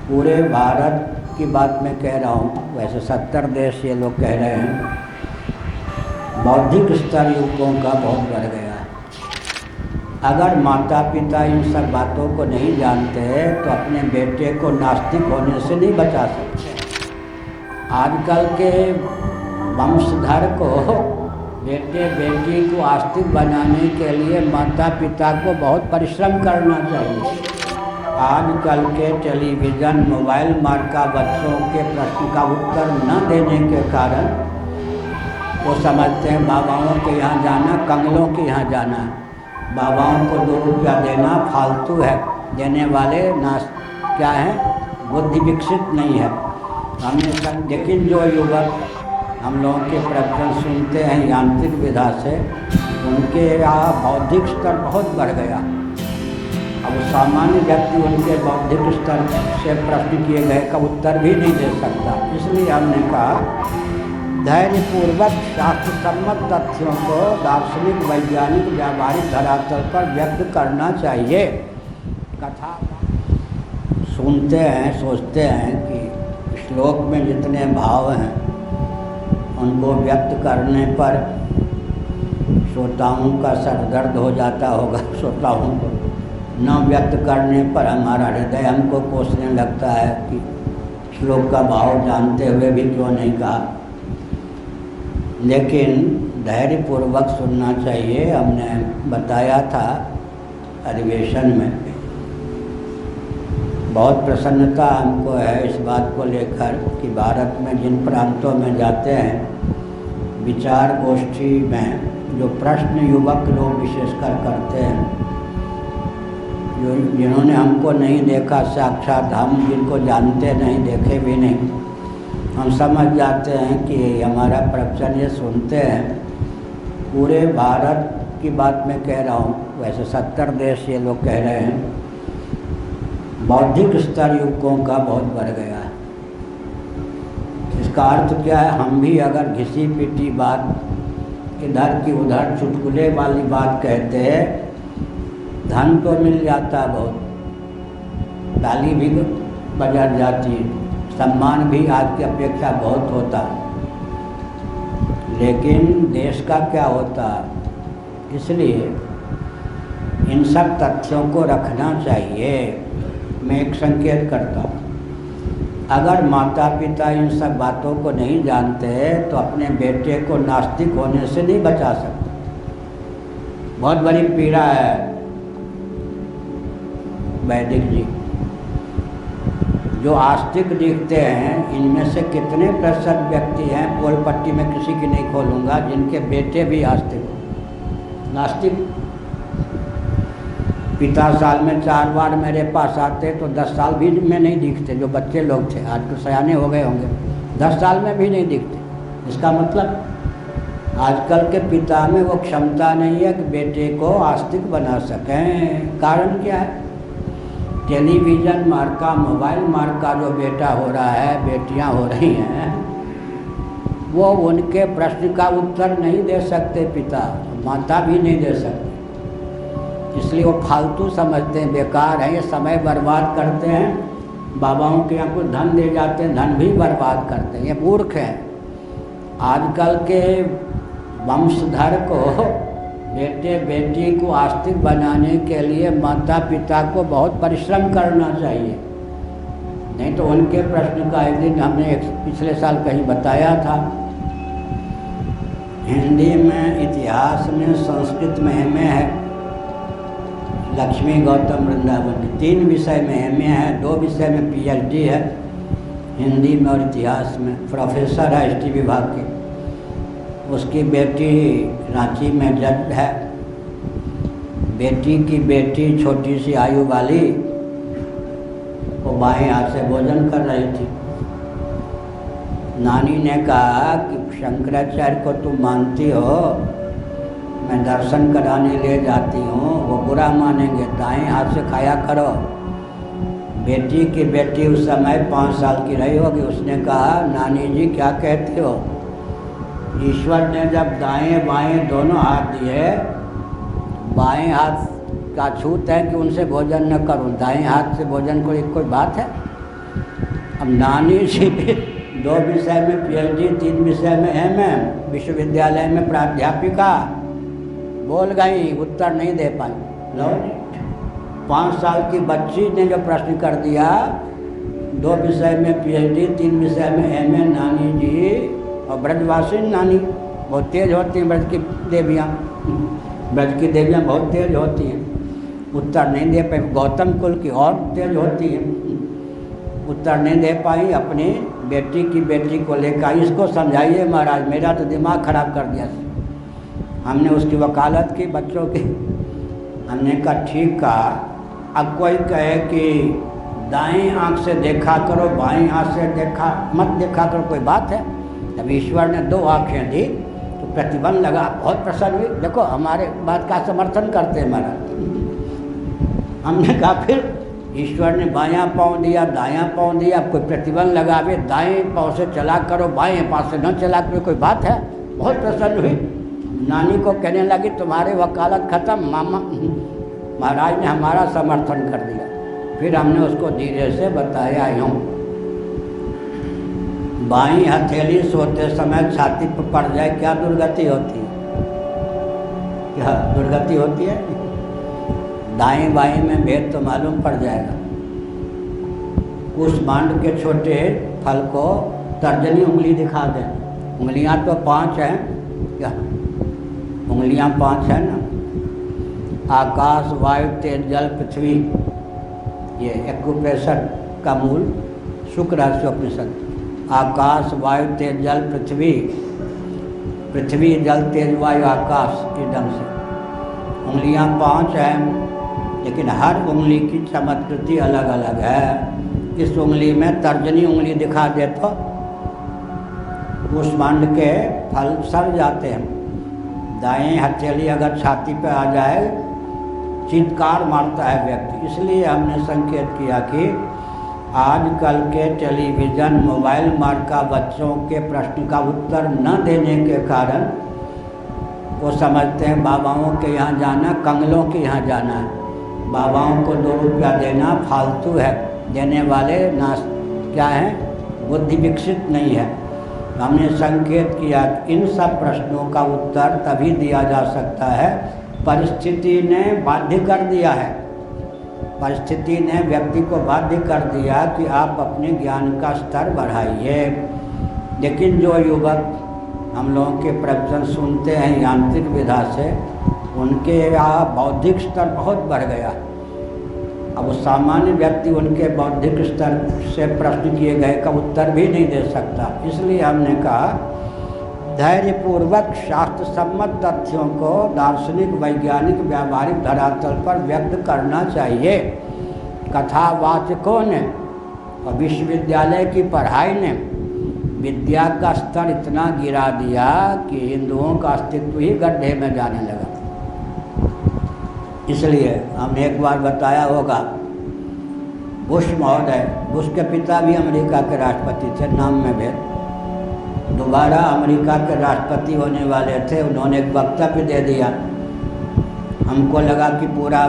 पूरे भारत की बात मैं कह रहा हूँ, वैसे 70 देश ये लोग कह रहे हैं, बौद्धिक स्तर युवकों का बहुत बढ़ गया है। अगर माता पिता इन सब बातों को नहीं जानते तो अपने बेटे को नास्तिक होने से नहीं बचा सकते। आजकल के वंशधर को, बेटे बेटी को आस्तिक बनाने के लिए माता पिता को बहुत परिश्रम करना चाहिए। आजकल के टेलीविज़न मोबाइल मार्का बच्चों के प्रश्न का उत्तर न देने के कारण वो समझते हैं बाबाओं के यहाँ जाना कंगलों के यहाँ जाना है, बाबाओं को 2 रुपया देना फालतू है, देने वाले क्या है, बुद्धि विकसित नहीं है। हमने सब, लेकिन जो युवक हम लोगों के प्रवचन सुनते हैं यांत्रिक विधा से, उनके यहाँ बौद्धिक स्तर बहुत बढ़ गया। अब सामान्य व्यक्ति उनके बौद्धिक स्तर से प्रश्न किए गए का उत्तर भी नहीं दे सकता। इसलिए हमने कहा धैर्यपूर्वक शास्त्र सम्मत तथ्यों को दार्शनिक वैज्ञानिक व्यावहारिक धरातल पर व्यक्त करना चाहिए। कथा सुनते हैं, सोचते हैं कि श्लोक में जितने भाव हैं उनको व्यक्त करने पर श्रोताओं का सर दर्द हो जाता होगा, श्रोताओं को न व्यक्त करने पर हमारा हृदय हमको कोसने लगता है कि श्लोक का भाव जानते हुए भी क्यों नहीं कहा। लेकिन धैर्यपूर्वक सुनना चाहिए। हमने बताया था अधिवेशन में, बहुत प्रसन्नता हमको है इस बात को लेकर कि भारत में जिन प्रांतों में जाते हैं विचार गोष्ठी में जो प्रश्न युवक लोग विशेषकर करते हैं, जो जिन्होंने हमको नहीं देखा साक्षात, हम जिनको जानते नहीं, देखे भी नहीं, हम समझ जाते हैं कि हमारा प्रवचन ये सुनते हैं। पूरे भारत की बात मैं कह रहा हूँ, वैसे 70 देश ये लोग कह रहे हैं, बौद्धिक स्तर युवकों का बहुत बढ़ गया है। इसका अर्थ क्या है, हम भी अगर घिसी पिटी बात इधर की उधर चुटकुले वाली बात कहते हैं, धन तो मिल जाता बहुत, ताली भी बजा जाती, सम्मान भी आज की अपेक्षा बहुत होता, लेकिन देश का क्या होता। इसलिए इन सब तथ्यों को रखना चाहिए। मैं एक संकेत करता हूँ, अगर माता पिता इन सब बातों को नहीं जानते तो अपने बेटे को नास्तिक होने से नहीं बचा सकते। बहुत बड़ी पीड़ा है वैदिक जी। जो आस्तिक दिखते हैं इनमें से कितने प्रतिशत व्यक्ति हैं, पोल पट्टी में किसी की नहीं खोलूँगा, जिनके बेटे भी आस्तिक हो। नास्तिक पिता साल में 4 बार मेरे पास आते तो 10 साल भी में नहीं दिखते। जो बच्चे लोग थे आज तो सयाने हो गए होंगे, 10 साल में भी नहीं दिखते। इसका मतलब आजकल के पिता में वो क्षमता नहीं है कि बेटे को आस्तिक बना सकें। कारण क्या है, टेलीविज़न मार्का मोबाइल मार्का जो बेटा हो रहा है, बेटियां हो रही हैं, वो उनके प्रश्न का उत्तर नहीं दे सकते, पिता माता भी नहीं दे सकते। इसलिए वो फालतू समझते हैं, बेकार है, ये समय बर्बाद करते हैं। बाबाओं के यहाँ कुछ धन दे जाते हैं, धन भी बर्बाद करते हैं, ये मूर्ख हैं। आजकल के वंशधर को, बेटे बेटी को आस्तिक बनाने के लिए माता पिता को बहुत परिश्रम करना चाहिए, नहीं तो उनके प्रश्न का एक दिन हमने पिछले साल कहीं बताया था। हिंदी में, इतिहास में, संस्कृत में एमए है, लक्ष्मी गौतम वृंदावन 3 विषय में एमए है, 2 विषय में पीएचडी है, हिंदी में और इतिहास में। प्रोफेसर है हिस्ट्री विभाग की। उसकी बेटी रांची में जज है। बेटी की बेटी छोटी सी आयु वाली वो बाएं हाथ से भोजन कर रही थी। नानी ने कहा कि शंकराचार्य को तुम मानती हो, मैं दर्शन कराने ले जाती हूँ, वो बुरा मानेंगे, दाएं हाथ से खाया करो। बेटी की बेटी उस समय 5 साल की रही होगी। उसने कहा नानी जी क्या कहते हो, ईश्वर ने जब दाएं बाएं दोनों हाथ दिए, बाएं हाथ का छूत है कि उनसे भोजन न करूं, दाएं हाथ से भोजन को कोई बात है? अब नानी जी भी 2 विषय में PhD, 3 विषय में MM, विश्वविद्यालय में प्राध्यापिका, बोल गई, उत्तर नहीं दे पाई। लो 5 साल की बच्ची ने जो प्रश्न कर दिया, 2 विषय में PhD, 3 विषय में MM, नानी जी। और ब्रजवासी नानी बहुत तेज होती हैं, ब्रज की देवियाँ, ब्रज की देवियाँ बहुत तेज होती हैं, उत्तर नहीं दे पाई। गौतम कुल की और तेज होती हैं, उत्तर नहीं दे पाई। अपनी बेटी को लेकर इसको समझाइए महाराज, मेरा तो दिमाग खराब कर दिया। हमने उसकी वकालत की बच्चों की, हमने कहा ठीक कहा। अब कोई कहे कि दाएं आंख से देखा करो, बाएं आंख से मत देखा करो, कोई बात है? जब ईश्वर ने 2 आँखें दी तो प्रतिबंध लगा, बहुत प्रसन्न हुई। देखो हमारे बात का समर्थन करते हैं महाराज। हमने कहा फिर ईश्वर ने बायां पाँव दिया, दायां पाँव दिया, कोई प्रतिबंध लगावे, दाएं पाँव से चला करो, बाएं पाँव से न चला करो, कोई बात है? बहुत प्रसन्न हुई। नानी को कहने लगी तुम्हारे वकालत खत्म। मामा महाराज ने हमारा समर्थन कर दिया। फिर हमने उसको धीरे से बताया, यूँ बाईं हथेली सोते समय छाती पर पड़ जाए क्या दुर्गति होती है? क्या दुर्गति होती है? दाएं बाएं में भेद तो मालूम पड़ जाएगा। कुष्मांड के छोटे फल को तर्जनी उंगली दिखा दें। उंगलियां तो 5 हैं, क्या उंगलियां 5 हैं ना? आकाश, वायु, तेज, जल, पृथ्वी, ये एक्युप्रेशर का मूल शुक्र रहस्योपनिषद। आकाश, वायु, तेज, जल, पृथ्वी, पृथ्वी, जल, तेज, वायु, आकाश, इस ढंग से उंगलियां 5 हैं, लेकिन हर उंगली की चमत्कृति अलग अलग है। इस उंगली में तर्जनी उंगली दिखा दे तो कुष्मांड के फल सड़ जाते हैं। दाएं हथेली अगर छाती पे आ जाए चीत्कार मारता है व्यक्ति। इसलिए हमने संकेत किया कि आजकल के टेलीविज़न, मोबाइल मार्का बच्चों के प्रश्न का उत्तर न देने के कारण वो समझते हैं बाबाओं के यहाँ जाना, कंगलों के यहाँ जाना है। बाबाओं को 2 रुपया देना फालतू है, देने वाले ना क्या हैं, बुद्धि विकसित नहीं है। हमने संकेत किया कि इन सब प्रश्नों का उत्तर तभी दिया जा सकता है, परिस्थिति ने बाध्य कर दिया है। परिस्थिति ने व्यक्ति को बाध्य कर दिया कि आप अपने ज्ञान का स्तर बढ़ाइए। लेकिन जो युवक हम लोगों के प्रवचन सुनते हैं यांत्रिक विधा से, उनके यहाँ बौद्धिक स्तर बहुत बढ़ गया। अब वो सामान्य व्यक्ति उनके बौद्धिक स्तर से प्रश्न किए गए का उत्तर भी नहीं दे सकता। इसलिए हमने कहा धैर्यपूर्वक शास्त्र सम्मत तथ्यों को दार्शनिक, वैज्ञानिक, व्यावहारिक धरातल पर व्यक्त करना चाहिए। कथावाचकों ने और विश्वविद्यालय की पढ़ाई ने विद्या का स्तर इतना गिरा दिया कि हिंदुओं का अस्तित्व ही गड्ढे में जाने लगा। इसलिए हमने एक बार बताया होगा, बुश महोदय, बुश के पिता भी अमेरिका के राष्ट्रपति थे, नाम में भेद, दोबारा अमेरिका के राष्ट्रपति होने वाले थे। उन्होंने एक वक्तव्य दे दिया, हमको लगा कि पूरा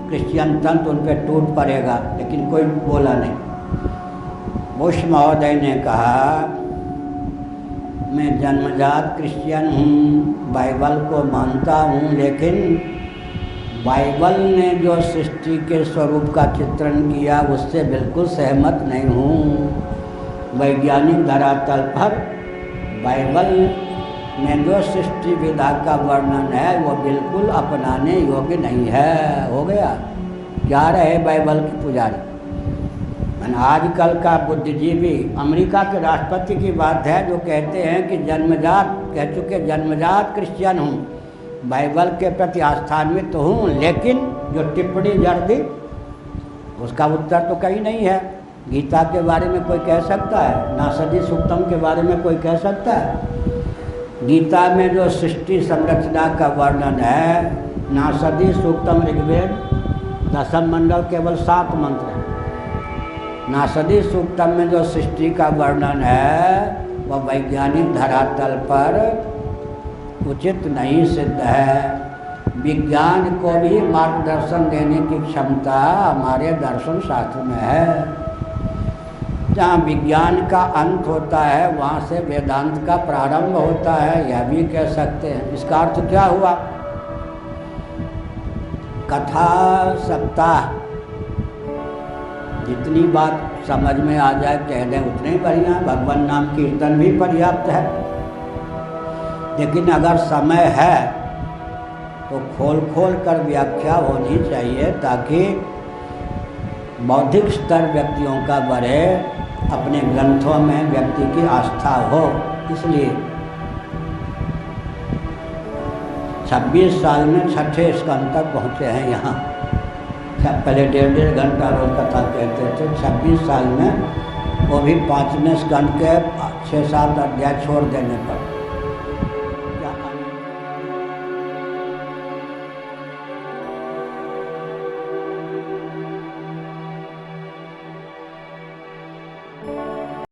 क्रिश्चियन तंत्र उन पर टूट पड़ेगा, लेकिन कोई बोला नहीं। बुश महोदय ने कहा मैं जन्मजात क्रिश्चियन हूँ, बाइबल को मानता हूँ, लेकिन बाइबल ने जो सृष्टि के स्वरूप का चित्रण किया उससे बिल्कुल सहमत नहीं हूँ। वैज्ञानिक धरातल पर बाइबल में जो सृष्टि विधा का वर्णन है वो बिल्कुल अपनाने योग्य नहीं है। हो गया, क्या रहे बाइबल की पुजारी। आजकल का बुद्धिजीवी, अमेरिका के राष्ट्रपति की बात है, जो कहते हैं कि जन्मजात, कह चुके जन्मजात क्रिश्चियन हूँ, बाइबल के प्रति आस्थान्वित तो हूँ, लेकिन जो टिप्पणी जड़ दी उसका उत्तर तो कहीं नहीं है। गीता के बारे में कोई कह सकता है? नासदी सूक्तम के बारे में कोई कह सकता है? गीता में जो सृष्टि संरचना का वर्णन है, नासदी सूक्तम ऋग्वेद 10 मंडल केवल 7 मंत्र हैं। नासदी सूक्तम में जो सृष्टि का वर्णन है वह वैज्ञानिक धरातल पर उचित नहीं सिद्ध है। विज्ञान को भी मार्गदर्शन देने की क्षमता हमारे दर्शन शास्त्र में है। जहाँ विज्ञान का अंत होता है वहाँ से वेदांत का प्रारंभ होता है, यह भी कह सकते हैं। इसका अर्थ क्या हुआ? कथा सप्ताह जितनी बात समझ में आ जाए कह दें उतने ही बढ़िया। भगवान नाम कीर्तन भी पर्याप्त है, लेकिन अगर समय है तो खोल खोल कर व्याख्या होनी चाहिए ताकि बौद्धिक स्तर व्यक्तियों का बढ़े, अपने ग्रंथों में व्यक्ति की आस्था हो। इसलिए 26 साल में 6ठे स्कंद तक पहुँचे हैं यहाँ। पहले 1.5 घंटा रोज कथा कहते थे, 26 साल में वो भी 5वें स्कंद के 6-7 अध्याय छोड़ देने पर